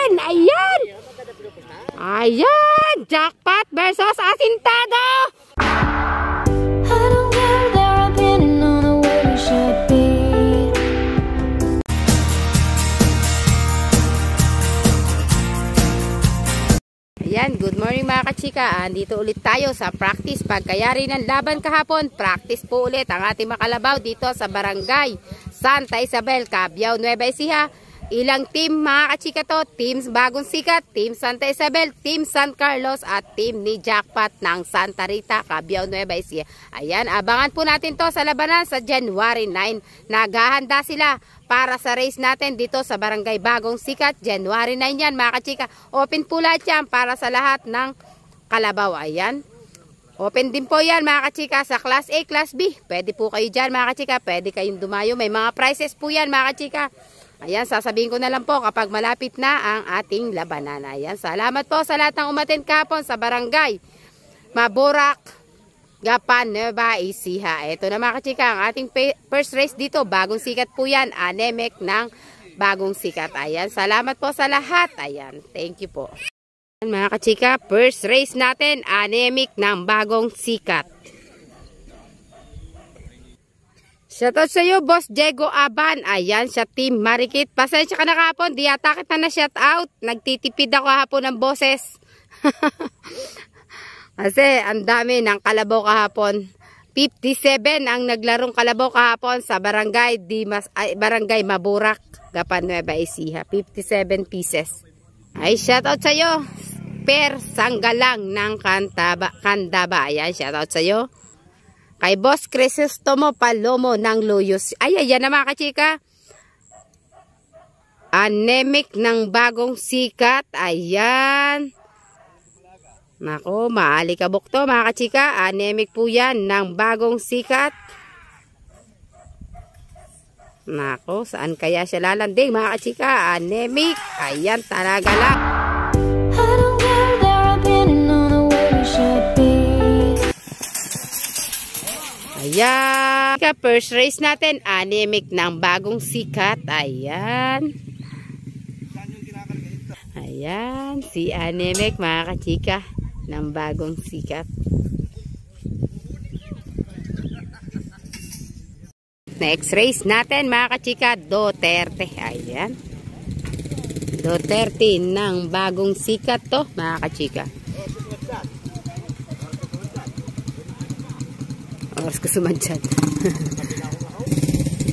natin. Ayan. Ayan. Jackpot versus Asintado. Ayan, good morning mga kachika. Andito ulit tayo sa practice. Pagkayari ng laban kahapon, practice po ulit ang ating makalabaw dito sa Barangay Santa Isabel, Cabiao, Nueva Ecija. Ilang team mga kachika to? Teams Bagong Sikat, Team Santa Isabel, Team San Carlos at Team ni Jackpot ng Santa Rita, Cabiao, Nueva Ecija. Ayan, abangan po natin to sa labanan sa January 9. Naghahanda sila para sa race natin dito sa Barangay Bagong Sikat. January 9 yan mga kachika. Open po lahat yan para sa lahat ng kalabaw. Ayan. Open din po yan mga kachika sa Class A, Class B. Pwede po kayo dyan mga kachika. Pwede kayong dumayo. May mga prizes po yan mga kachika. Ayan, sasabihin ko na lang po kapag malapit na ang ating labanan. Ayan, salamat po sa lahat ng umattend kahapon sa Barangay Maburak, Gapan, Nueva Ecija. Ito na mga kachika, ang ating first race dito. Bagong Sikat po yan. Anemic ng Bagong Sikat. Ayan, salamat po sa lahat. Ayan, thank you po. Ayan, mga kachika, first race natin. Anemic ng Bagong Sikat. Shoutout sa iyo, Boss Diego Aban. Ayan, siya Team Marikit. Pasensya ka na kahapon. Di ata kita na shoutout. Nagtitipid ako kahapon ng boses. Kasi ang dami ng kalabaw kahapon. 57 ang naglarong kalabaw kahapon sa Barangay Barangay Maburak, Gapan, Nueva Ecija. 57 pieces. Ay, shoutout sa iyo, Per Sanggalang ng Candaba. Ayan, shoutout sa iyo. Kay Boss Crisostomo Palomo ng Luyos. Ay, ayan na mga kachika. Anemic ng Bagong Sikat. Ayan. Nako, maalikabok to mga kachika. Anemic po yan ng Bagong Sikat. Nako, saan kaya siya lalanding mga kachika? Anemic. Ayan, talaga lang. Ayan. First race natin, Anemic ng Bagong Sikat. Ayan. Ayan, si Anemic mga kachika ng Bagong Sikat. Next race natin mga kachika, Duterte. Ayan. Duterte ng Bagong Sikat to mga kachika. Oras ko sumadyan.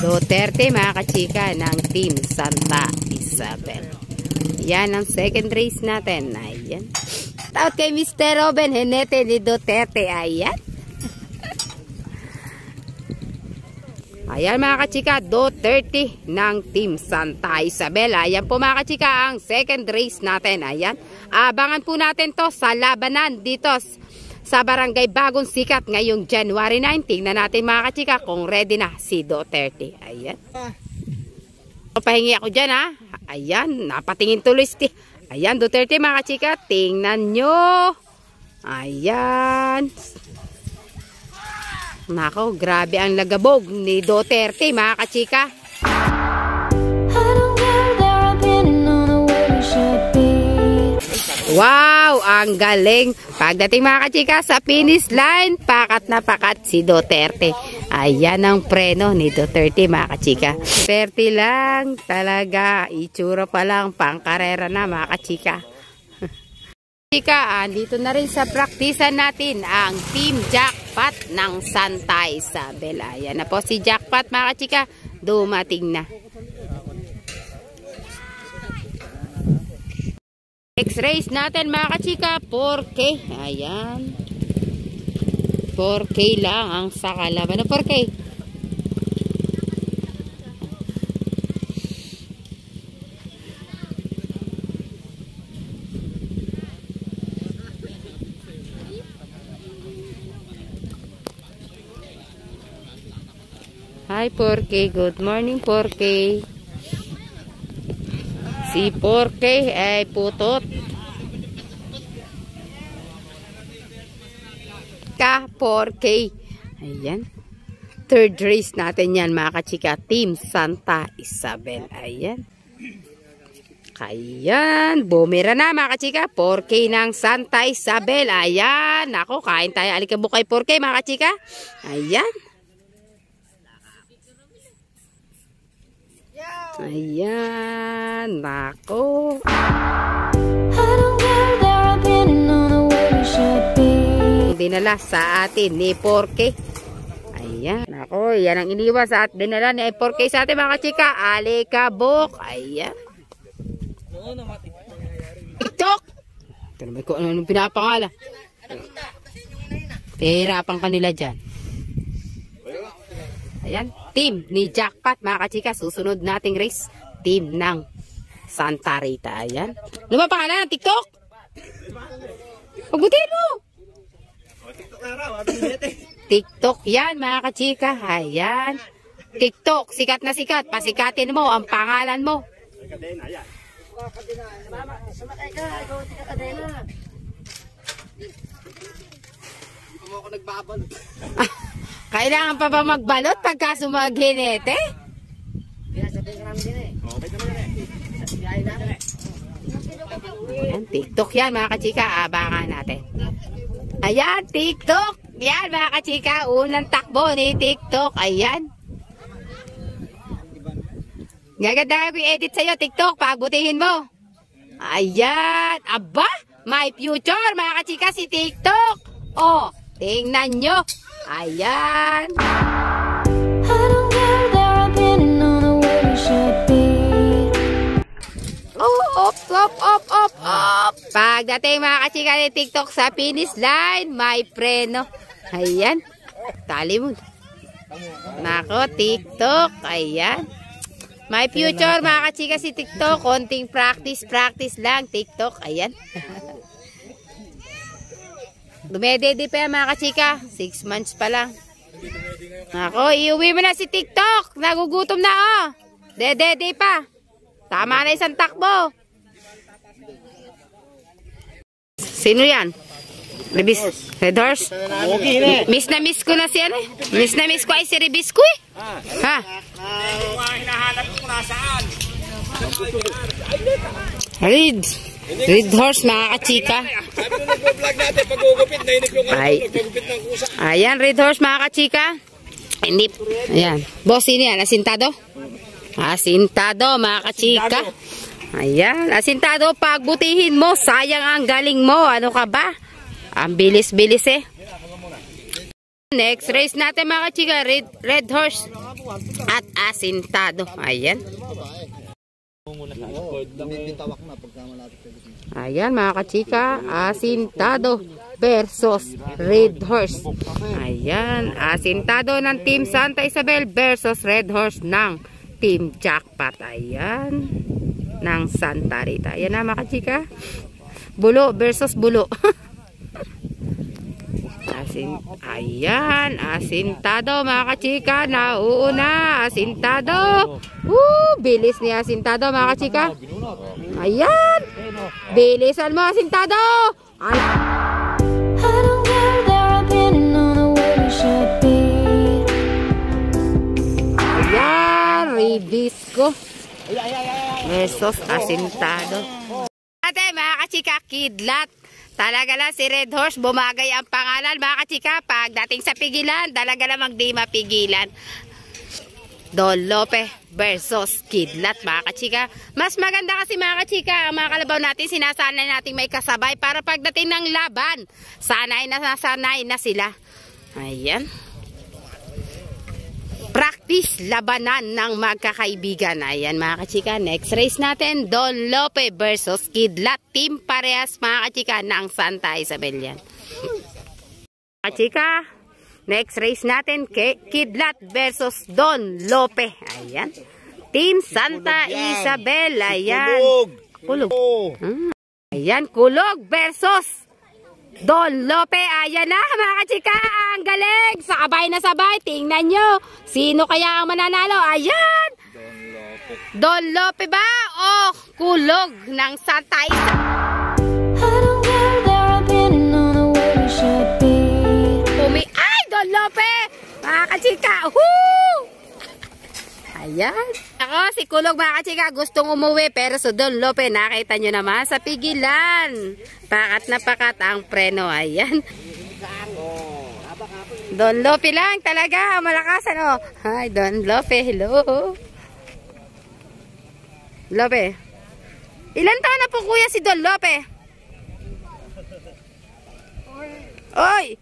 Duterte mga kachika ng Team Santa Isabel. Yan ang second race natin. Ayan. Out kay Mr. Robin Henete ni Duterte. Ayan. Ayan mga kachika, Duterte ng Team Santa Isabel. Ayan po mga kachika ang second race natin. Ayan. Abangan po natin to sa labanan dito sa Barangay Bagong Sikat ngayong January 9. Tingnan natin mga kachika kung ready na si Duterte. Ayan. Pahingi ako dyan ha. Ayan, napatingin tuloy. Ayan, Duterte mga kachika. Tingnan nyo. Ayan. Nako, grabe ang lagabog ni Duterte mga kachika. Wow, ang galing. Pagdating mga kachika sa finish line, pakat na pakat si Duterte. Ayan ang preno ni Duterte mga kachika. Duterte lang talaga. Itsura pa lang, pangkarera na mga kachika. Kachika, andito na rin sa praktisan natin ang Team Jackpot ng Santa Isabel. Ayan na po si Jackpot mga kachika. Dumating na. Next race natin mga kachika, 4K. Ayan. 4K lang ang sakalaban na 4K. Hi 4K, good morning 4K. Si 4K ay putot. Ka 4K. Ayan. Third race natin yan mga kachika. Team Santa Isabel. Ayan. Ayan, bumira na mga kachika. 4K ng Santa Isabel. Ayan, ako, kain tayo alikabok kay 4K mga kachika. Ayan. Ayan, nako. Dinala sa atin ni 4K. Ayan, nako, yan ang iniwan sa atin. Dinala ni 4K sa atin mga kachika. Alikabok. Ayan. TikTok! Ito naman ko anong pinapangala. Pahirapan kanila dyan. Ayan, team ni Jackpot mga kachika. Susunod nating race, team ng Santa Rita. Ayan. Ano ba pangalan ng TikTok? Pagbutin mo! TikTok yan mga kachika. Ayan. TikTok, sikat na sikat. Pasikatin mo ang pangalan mo. Sumakay ka, ikaw ang tika-kadena. Ako ako nagbabalot. Kailangan pa ba magbalot pagka sumaghinete? Kaya sabihin ka namin din eh. Okay naman yan eh. Sabihin namin eh. Ayan, TikTok yan mga kachika. Abangan natin. Ayan, TikTok. Yan mga kachika. Unang takbo ni TikTok. Ayan. Gaganda ko i-edit sa'yo, TikTok. Pagbutihin mo. Ayan. Aba, may future mga kachika si TikTok. Oh, tingnan nyo. Ayan. Oh, op. Pagdating mga kachika ni TikTok sa finish line, may preno. Ayan. Tali mo. Nako, TikTok. Ayan. May future mga kachika si TikTok. Konting practice lang TikTok. Ayan. Dumedede pa yan mga kachika. 6 months pa lang. Ako, iuwi mo na si TikTok. Nagugutom na oh. Dedede pa. Tama na isang takbo. Sino yan? Red Horse? Miss na miss ko na si ano eh. Miss na miss ko ay si Rebisco eh. Ha? Hinahanap ko na saan. Red Horse mga kachika. Sabi nung nag-vlog natin, pag-ugupit, nainig yung pag-ugupit ng kusa. Ayan, Red Horse mga kachika. Hindi. Ayan. Boss, sino yan? Asintado? Asintado mga kachika. Ayan, asintado. Pagbutihin mo, sayang ang galing mo. Ano ka ba? Ang bilis-bilis eh. Next race natin mga kachika, Red Horse at asintado. Ayan. Ayan mga kachika, asintado versus Red Horse. Ayan, asintado ng Team Santa Isabel versus Red Horse ng Team Jackpot. Ayan, ng Santa Rita. Ayan na mga kachika. Bulo versus bulo. Ayan, asintado mga kachika. Nauuna, asintado. Bilis ni asintado mga kachika. Ayan, bilisan mo asintado. Ayan, Rebisco versus asintado. Ate mga kachika, kidlat. Talaga lang si Red Horse, bumagay ang pangalan mga kachika. Pagdating sa pigilan, talaga namang di mapigilan. Don Lope versus Kidlat mga kachika. Mas maganda kasi mga kachika, ang mga kalabaw natin, sinasanay natin may kasabay para pagdating ng laban, sanay na sila. Ayan. Practice labanan ng magkakaibigan. Ayan mga kachika, next race natin, Don Lope versus Kidlat. Team parehas mga kachika ng Santa Isabel yan. Kachika, next race natin, Kidlat versus Don Lope. Ayan. Team Santa Isabel. Ayan. Kulog. Ayan, Kulog versus Don Lope. Ayan na mga kachika, ang galing. Sabay na sabay. Tingnan nyo. Sino kaya ang mananalo? Ayan. Don Lope ba o Kulog ng Santa Isabel? Ay, Don Lope. Mga kachika. Ayan. Ako, si Kulog mga kachika, gustong umuwi. Pero si Don Lope, nakita nyo naman sa pigilan. Pakat na pakat ang preno. Ayan. Don Lope lang talaga. Malakasan o. Hi, Don Lope. Hello. Lope. Ilan taon na po kuya si Don Lope? Oy!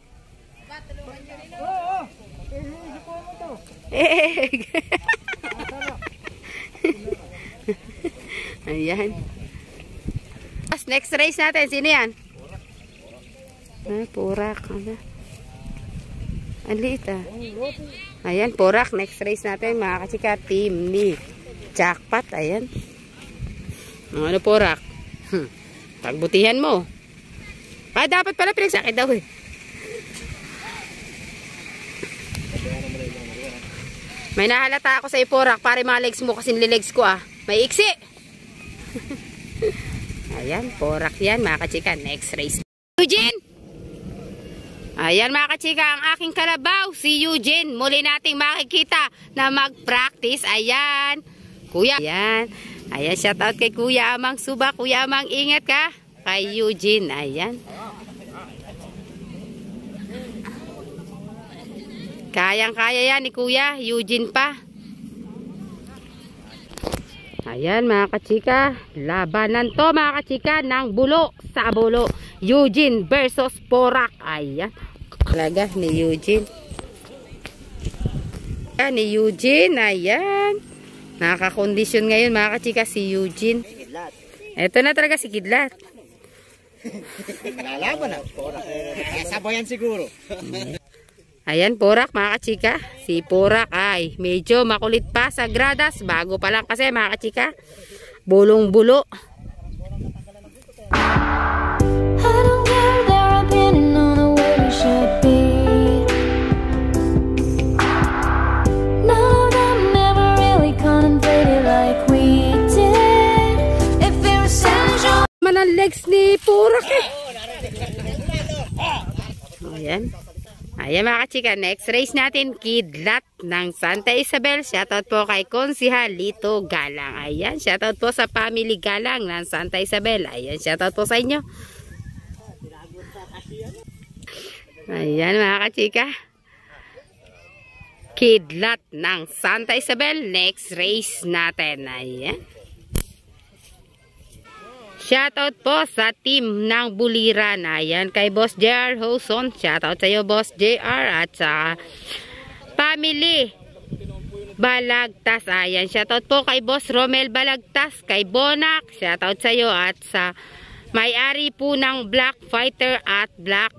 Ayan. Next race natin. Sino yan? Purak. Ang liit ah. Ayan, Purak. Next race natin mga kachika. Team ni Jackpot. Ayan. Ano Purak? Pagbutihan mo. Dapat pala pinagsakit daw eh. May nahalata ako sa Purak. Pare mga legs mo kasi nililegs ko ah. May iksi. Ayan, Purak yan mga kachika. Next race. Eugene! Ayan mga kachika, ang aking kalabaw, si Eugene. Muli nating makikita na mag-practice. Ayan. Kuya. Ayan. Ayan, shout out kay Kuya Amang Suba. Kuya Amang, ingat ka. Kay Eugene. Ayan. Kayang-kaya yan ni Kuya Eugene pa. Ayan mga kachika, labanan to mga kachika ng bulo sa bulo. Eugene versus Purak. Ayan. Talaga ni Eugene. Ayan, ni Eugene. Ayan. Nakakondisyon ngayon mga kachika si Eugene. Ito na talaga si Kidlat. Lalaban na. Sabayan siguro. Ayan, Purak mga kachika. Si Purak ay medyo makulit pa sa gradas. Bago pa lang kasi mga kachika. Bulong-bulo. Ang legs ni Purak eh. Ayan. Ayan mga kachika, next race natin, Kidlat ng Santa Isabel. Shoutout po kay Konsihal Lito Galang. Ayan, shoutout po sa family Galang ng Santa Isabel. Ayan, shoutout po sa inyo. Ayan mga kachika. Kidlat ng Santa Isabel, next race natin. Ayan. Shoutout po sa team ng Buliran. Ayan, kay Boss JR Hoson. Shoutout sa iyo, Boss JR. At sa family Balagtas. Ayan, shoutout po kay Boss Romel Balagtas. Kay Bonak. Shoutout sa iyo. At sa may-ari po ng Black Fighter at Black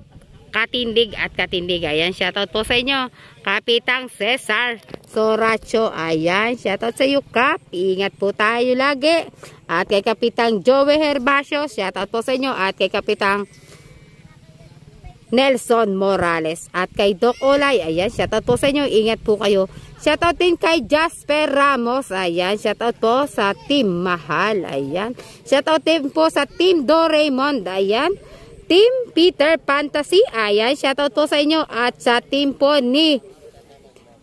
Katindig at Katindig. Ayan, shoutout po sa inyo. Kapitang Cesar Soracho. Ayan, shoutout sa iyo, Kap. Ingat po tayo lagi. At kay Kapitang Joey Herbacio, shoutout po sa inyo. At kay Kapitang Nelson Morales. At kay Doc Olay, ayan, shoutout po sa inyo. Ingat po kayo. Shoutout din kay Jasper Ramos. Ayan, shoutout po sa Team Mahal. Ayan. Shoutout din po sa Team Doraemon. Ayan. Team Peter Fantasy. Ayan, shoutout po sa inyo. At sa team po ni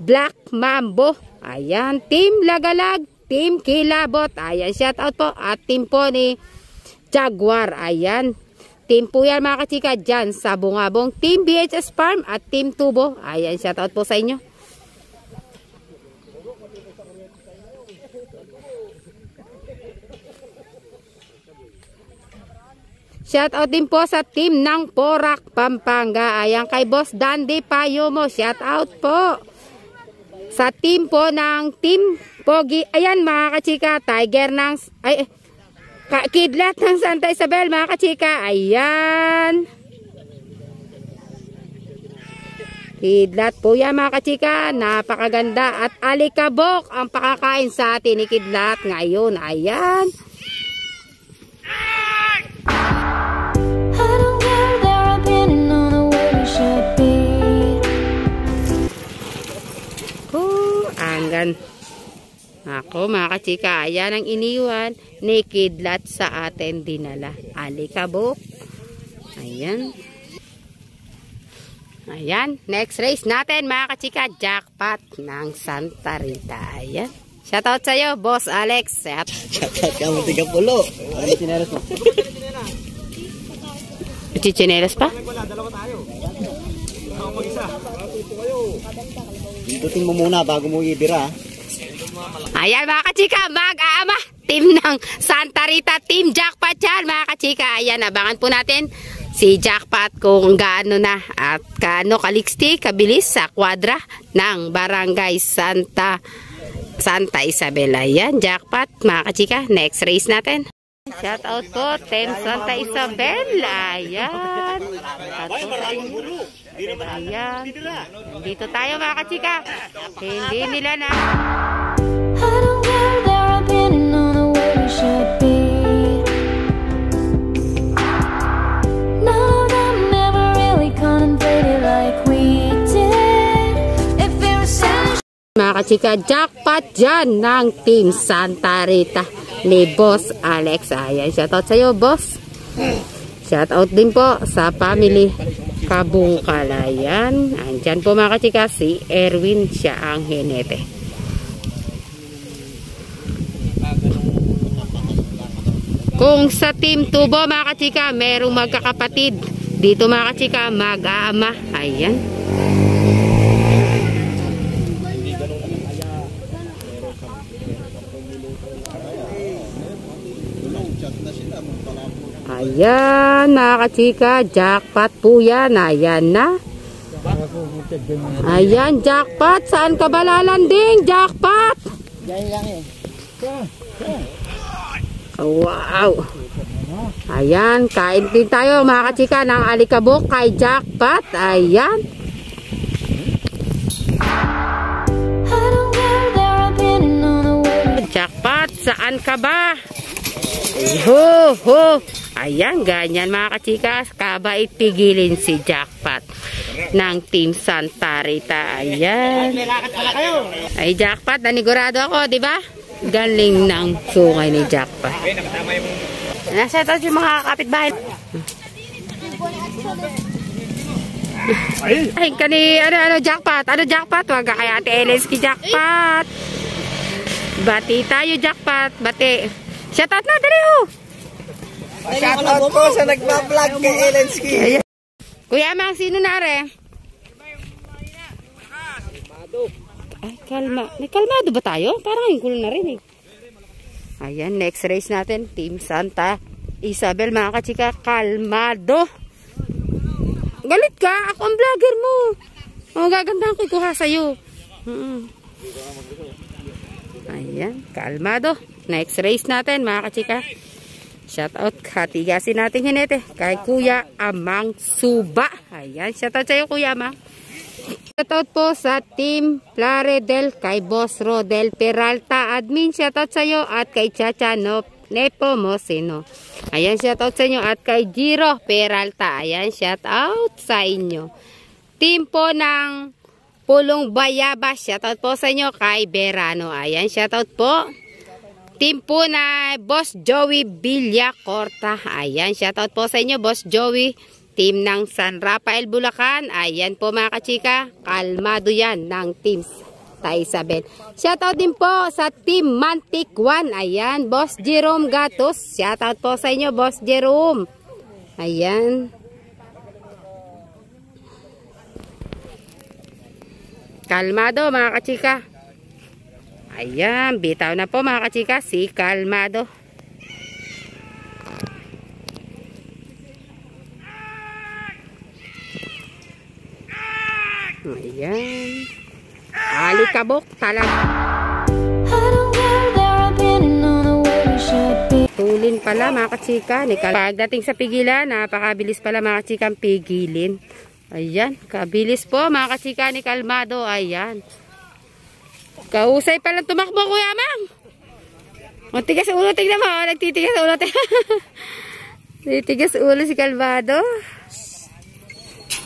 Black Mambo. Ayan. Team Lagalag. Team Kilabot. Ayan, shoutout po. At team po ni Jaguar. Ayan. Team po yan mga kachika dyan sa Bungabong. Team BHS Farm at Team Tubo. Ayan, shoutout po sa inyo. Shoutout din po sa team ng Porac, Pampanga. Ayan, kay Boss Dandy Payomo. Shoutout po. Sa team po ng Team Pogi. Ayan mga kachika, Tiger ng... Kidlat ng Santa Isabel mga kachika. Ayan. Kidlat po yan mga kachika. Napakaganda. At alikabok ang pakakain sa atin ni Kidlat ngayon. Ayan. Anggan. Ako mga kachika, ayan ang iniwan ni Kidlat sa atin dinala. Alikabok. Ayan. Ayan. Next race natin mga kachika, Jackpot ng Santa Rita. Ayan. Shoutout sa'yo, Boss Alex. Shoutout ka mo, tiga pulo. Ano sinelas mo? Chichinelas pa? Pindutin mo muna bago mo ibira. Ayan mga kachika, mag-aama. Team ng Santa Rita, Team Jackpot yan mga kachika. Ayan, abangan po natin si Jackpot kung gaano na at gaano kaliksi, kabilis sa kwadra ng Barangay Santa Isabel. Ayan, Jackpot mga kachika. Next race natin. Shout out po, Team Santa Isabel. Ayan. Ayan. Dito tayo mga kachika. Hindi nila na. I don't care their opinion on the way we should be. None of them ever really contemplated like we did. If there was Mga kachika, Jackpot dyan ng Team Santa Rita ni Boss Alex. Ayan, shoutout sa'yo, Boss. Shoutout din po sa family Kabungkal. Ayan, andyan po mga kachika, si Erwin, siya ang hinete. Kung sa Team Tubo mga kachika, merong magkakapatid. Dito mga kachika, mag-aama. Ayan. Ayan mga kachika, Jackpot po yan. Ayan na. Ayan, Jackpot. Saan ka ba lalanding, Jackpot? Wow. Ayan, kain din tayo mga kachika ng alikabok kay Jackpot. Ayan. Jackpot, saan ka ba? Ho, ho. Ayan, ganyan mga kachika. Kabait pigilin si Jackpot ng Team Santa Rita. Ayan. Ay, Jackpot, nanigurado ako, di ba? Galing ng sungay ni Jackpot. Nasa ito yung mga kapitbahay. Ay, kani, ano, Jackpot? Ano, Jackpot? Wag ka kaya Ate Elenski, Jackpot. Bati tayo, Jackpot. Bati. Shoutout na, dali ho. Shoutout po sa nagpa-vlog kay Elenski. Kuya Mang, sino na re? Ay, kalma. May kalmado ba tayo? Parang yung kulo na rin eh. Ayan, next race natin. Team Santa Isabel, mga kachika. Kalmado. Galit ka? Ako ang vlogger mo. Gagandahan ko ikuha sa'yo. Ayan, kalmado. Next race natin, mga kachika. Shoutout, katigasin natin hinete. Kay Kuya Amang Suba. Ayan, shoutout sa'yo Kuya Amang. Shoutout po sa Team Plaredel kay Boss Rodel Peralta. Admin, shoutout sa iyo. At kay Chacha Nepomuceno. Ayan, shoutout sa inyo. At kay Giro Peralta. Ayan, shoutout sa inyo. Team po ng Pulong Bayabas. Shoutout po sa inyo kay Berano. Ayan, shoutout po. Team po na Boss Joey Villacorta. Ayan, shoutout po sa inyo, Boss Joey. Team ng San Rafael, Bulacan. Ayan po mga kachika. Kalmado yan ng Team Santa Isabel. Shoutout din po sa Team Mantic 1. Ayan, Boss Jerome Gatos. Shoutout po sa inyo, Boss Jerome. Ayan. Kalmado mga kachika. Ayan, bitaw na po mga kachika. Si Kalmado. Ayan. Alikabok talaga. Tulin pala mga katsika. Pagdating sa pigilan, napakabilis pala mga katsika ang pigilin. Ayan. Kabilis po mga katsika ni Kalmado. Ayan. Kausay palang tumakbo Kuya Mang. Matigas ulo. Tignan mo. Nagtitigas ulo. Titigas ulo si Kalmado.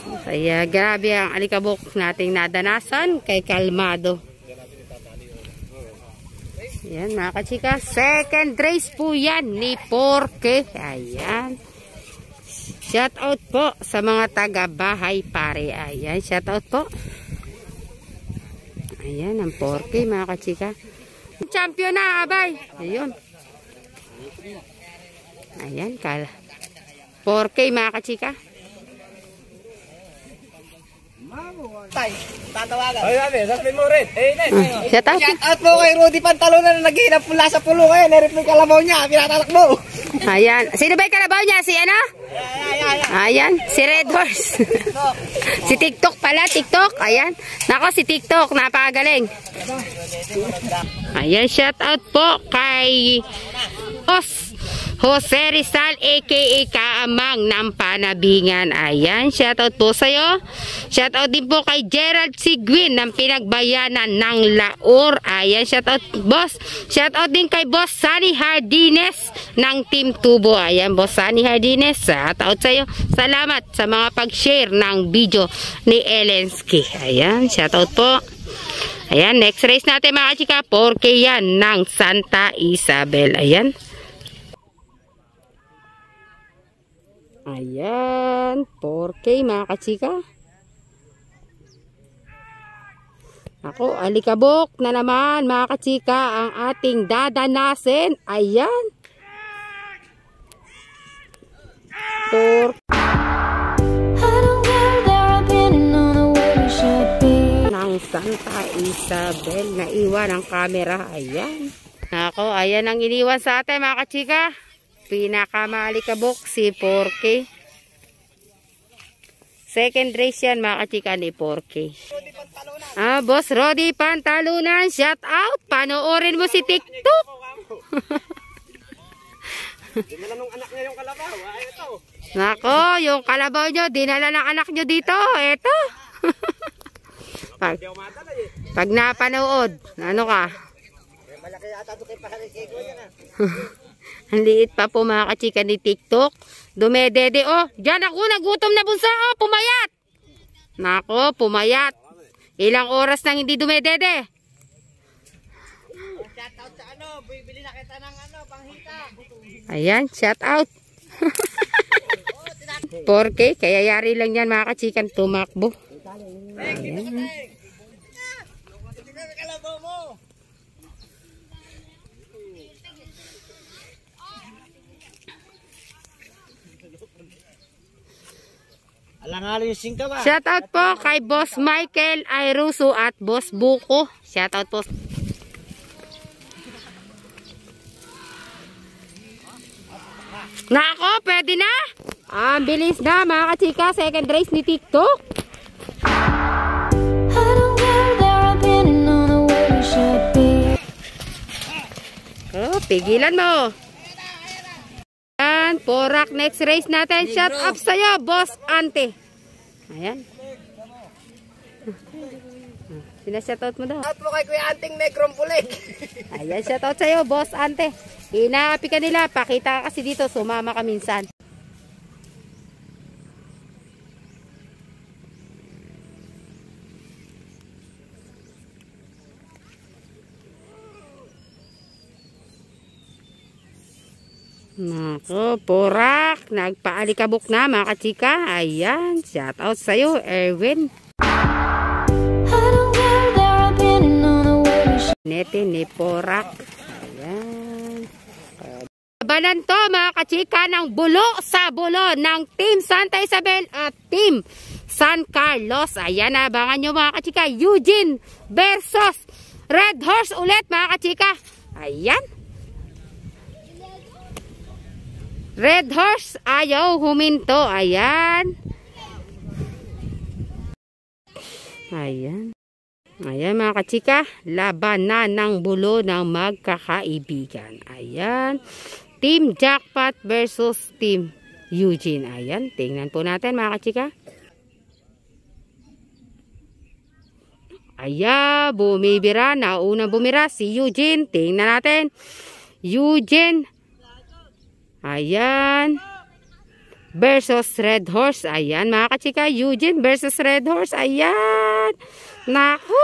Kaya grabe ang alikabok nating nadanasan kay Kalmado. Ayan mga kachika. Second race po yan ni Porke. Ayan. Shout out po sa mga taga-bahay pare. Ayan. Shout out po. Ayan ang Porke mga kachika. Champion na, abay. Ayun. Ayan, 4K mga kachika. Tatawagan. Ay, sabi, sabi mo rin. Shout out. Shout out mo kay Rudy Pantalunan na naghihinap pula sa pulo ngayon. Nirip yung kalabaw niya. Pinatatakbo. Ayan. Sino ba yung kalabaw niya? Si ano? Ayan. Si Red Horse. Si TikTok pala. TikTok. Ayan. Nako, si TikTok. Napakagaling. Ayan. Shout out po kay Boss Jose Rizal aka Kaamang ng Panabingan. Ayan, shoutout po sa'yo. Shoutout din po kay Gerald Sigwin ng Pinagbayanan ng Laur. Ayan, shoutout boss. Shoutout din kay Boss Sunny Hardines ng Team Tubo. Ayan, Boss Sunny Hardines, shoutout sa'yo. Salamat sa mga pag-share ng video ni Elensky. Ayan, shoutout po. Ayan, next race natin mga chika, 4K yan ng Santa Isabel. Ayan. Ayan, 4K mga kachika. Ako, alikabok na naman mga kachika ang ating dadanasin. Ayan. 4 ng Santa Isabel. Naiwan ang camera. Ayan. Ako, ayan ang iniwan sa atin mga kachika. Pinakamalikabok si 4K. Second race yan mga kachika ni 4K. Boss Rodi Pantalunan, shout out. Panoorin mo si TikTok. Dinala nung anak niya yung kalabaw. Ay, ito. Nako, yung kalabaw nyo, dinala ng anak nyo dito. Ito. Pag napanood, ano ka? Malaki ata ito kay Paharisego niya na. Ang liit pa po mga kachika ni TikTok. Dumedede. Oh, dyan ako, nagutom na bunsa. Oh, pumayat. Nako, pumayat. Ilang oras nang hindi dumedede. Shout out sa ano, bibili na kita ng ano, panghita. Ayan, shout out. 4K, kaya yari lang yan mga kachikan tumakbo. Ayan. Alangali yung singka ba? Shoutout po kay Boss Michael Ayruso at Boss Buko. Shoutout po. Nako, pwede na. Bilis na mga kachika. Second race ni TikTok. Oh, pigilan mo. Ayan, Porak, next race natin. Shout up sa'yo, Boss Ante. Ayan. Sinashoutout mo daw. Shout mo kay Kuya Anting Negrom Pulig. Ayan, shoutout sa'yo, Boss Ante. Inaapi ka nila. Pakita ka kasi dito. Sumama ka minsan. Nako, Porak. Nagpaalikabok na mga kachika. Ayan, shoutout sa'yo, Erwin. Nete ni Porak. Ayan. Labanan to mga kachika ng bulo sa bulo ng Team Santa Isabel at Team San Carlos. Ayan, abangan nyo mga kachika. Eugene versus Red Horse ulit mga kachika. Ayan. Red Horse ayaw huminto. Ayan. Ayan. Ayan mga kachika. Labanan ng bulo ng magkakaibigan. Ayan. Team Jackpot versus Team Eugene. Ayan. Tingnan po natin mga kachika. Ayan. Bumibira. Naunang bumira si Eugene. Tingnan natin. Eugene. Ayan. Versus Red Horse. Ayan mga kachika. Eugene versus Red Horse. Ayan. Naku.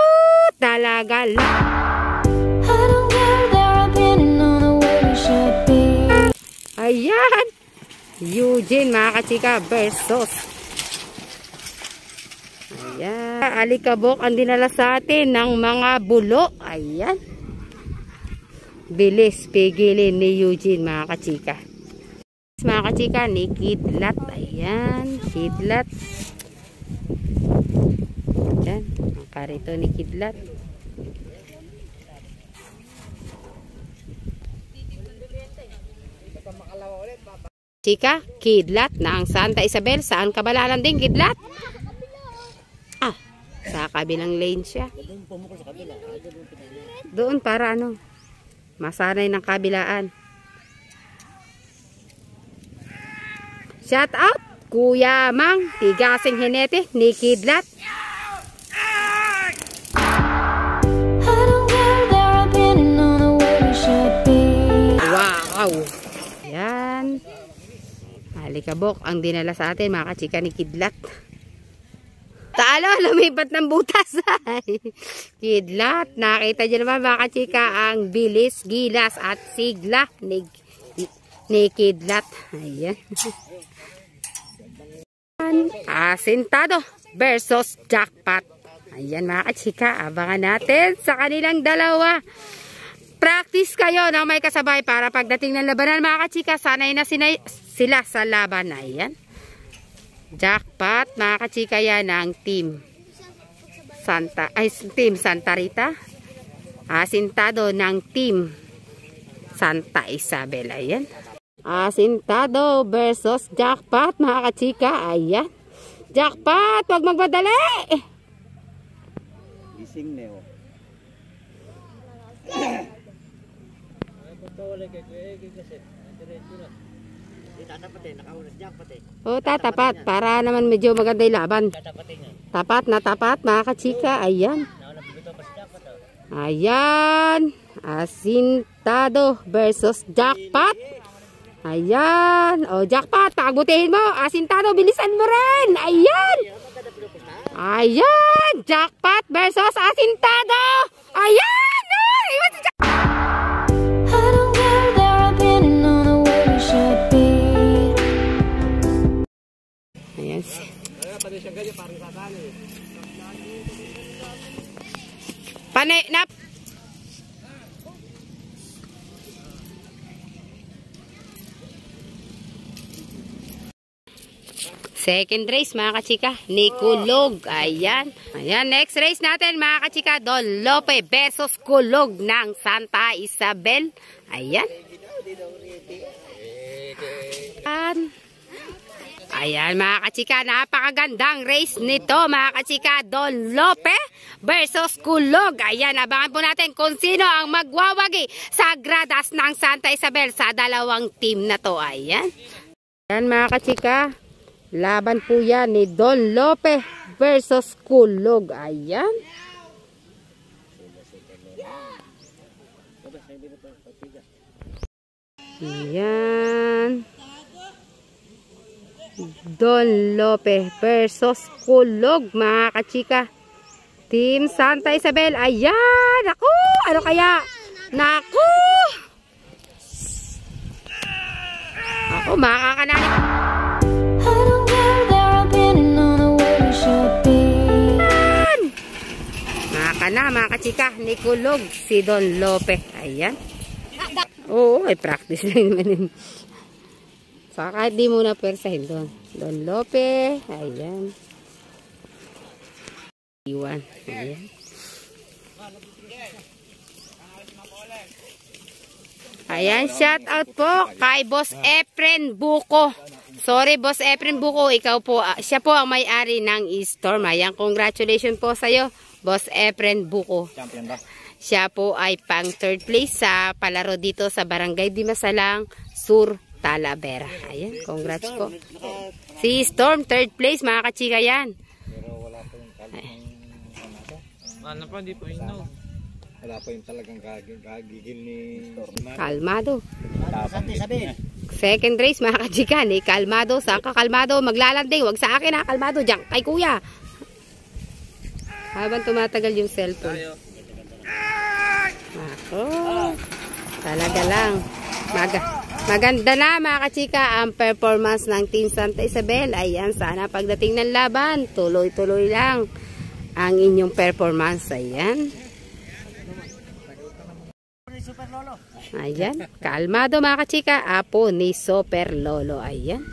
Talaga lang. Ayan. Eugene mga kachika versus. Ayan. Alikabok ang dinala sa atin ng mga bulo. Ayan. bilis pigilin ni Eugene, mga kachika. Mga kachika, ni Kidlat. Ayan, Kidlat. Ayan, ang karito ni Kidlat. Chika, Kidlat na ang Santa Isabel. Saan ka ba lalanding, Kidlat? Ah, sa kabilang lane siya. Doon para ano, masanay ng kabilaan. Shout out, Kuya Mang, tigasing hinete ni Kidlat. Wow! Yan. Alikabok ang dinala sa atin, mga kachika, ni Kidlat. Talo, lumipat ng butas. Kidlat, nakita dyan naman, mga kachika, ang bilis, gilas at sigla ni Kidlat. Ayan. Asintado versus jackpot. Ayan, mga kachika, abangan natin sa kanilang dalawa. Practice kayo na may kasabay para pagdating ng labanan, mga kachika, sanay na sila sa laban. Ayan. Jackpot, mga kachika, yan ang team Santa Rita. Asintado ng team Santa Isabel. Ayan. Asintado versus jackpot, mga kachika. Ayan. Jackpot, wag magmadali. Gising neo. O, tatapat. Para naman medyo maganda yung laban. Tapat na tapat, mga kachika. Ayan. Ayan. Asintado versus jackpot. Ayan. O, jackpot, pagbutihin mo. Asintado, bilisan mo rin. Ayan. Ayan. Jackpot versus asintado. Ayan. Iwan si jackpot. Ayan. Panay nap. Second race, mga kachika, ni Kulog. Ayan. Ayan, next race natin, mga kachika, Don Lope versus Kulog ng Santa Isabel. Ayan. Ayan, mga kachika, napakagandang race nito, mga kachika, Don Lope versus Kulog. Ayan, abangan po natin kung sino ang magwawagi sa gradas ng Santa Isabel sa dalawang team na to. Ayan. Ayan, mga kachika, laban po yan ni Don Lope versus Kulog. Ayan. Ayan. Don Lope versus Kulog, mga kachika. Team Santa Isabel. Ayan. Naku! Ano kaya? Naku! Ako, makakananin. Na, mga kachika, ni Kulog, si Don Lope. Ayan. Oo, ay practice lang naman. So, kahit di muna persahin doon. Don Lope. Ayan. Iwan. Ayan. Ayan, shout out po kay Boss Efren Buko. Sorry, Boss Efren Buko, ikaw po, siya po ang may-ari ng Storm. Ayan, congratulations po sa'yo, Boss Efren Buko. Champion ba? Siya po ay pang third place sa palaro dito sa Barangay Dimasalang, Sur, Talavera. Ayan, congrats po. Si Storm, third place, mga kachika yan. Pero wala pa yung ano pa, hindi po inom. wala pa yung talagang kagigil ni Kalmado. Santa Isabel. Second race, mga kachika, ni Kalmado. Saan ka, Kalmado? Maglalanding. Wag sa akin, ha, Kalmado. Diyan, kay kuya. Habang tumatagal yung cellphone. Ako. Talaga lang. Maganda na, mga kachika, ang performance ng Team Santa Isabel. Ayan, sana pagdating ng laban, tuloy-tuloy lang ang inyong performance. Ayan. Ayan, kalmado mga kachika, apo ni Super Lolo. Ayan.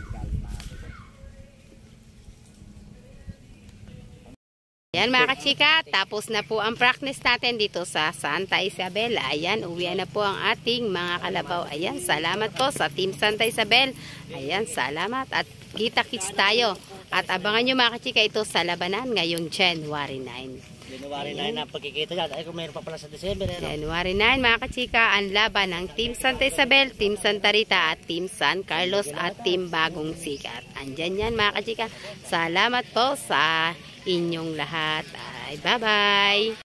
Ayan mga kachika, tapos na po ang practice natin dito sa Santa Isabel. Ayan, uwian na po ang ating mga kalabaw. Ayan, salamat po sa Team Santa Isabel. Ayan, salamat at kita-kits tayo. At abangan nyo mga kachika ito sa labanan ngayong January 9. January 9 na pagkikita dyan. Ay kung mayroon pa pala sa December. January 9 mga kachika, ang laban ng Team Santa Isabel, Team Santa Rita at Team San Carlos at Team Bagong Sikat. Andyan yan mga kachika. Salamat po sa inyong lahat. Ay, bye-bye!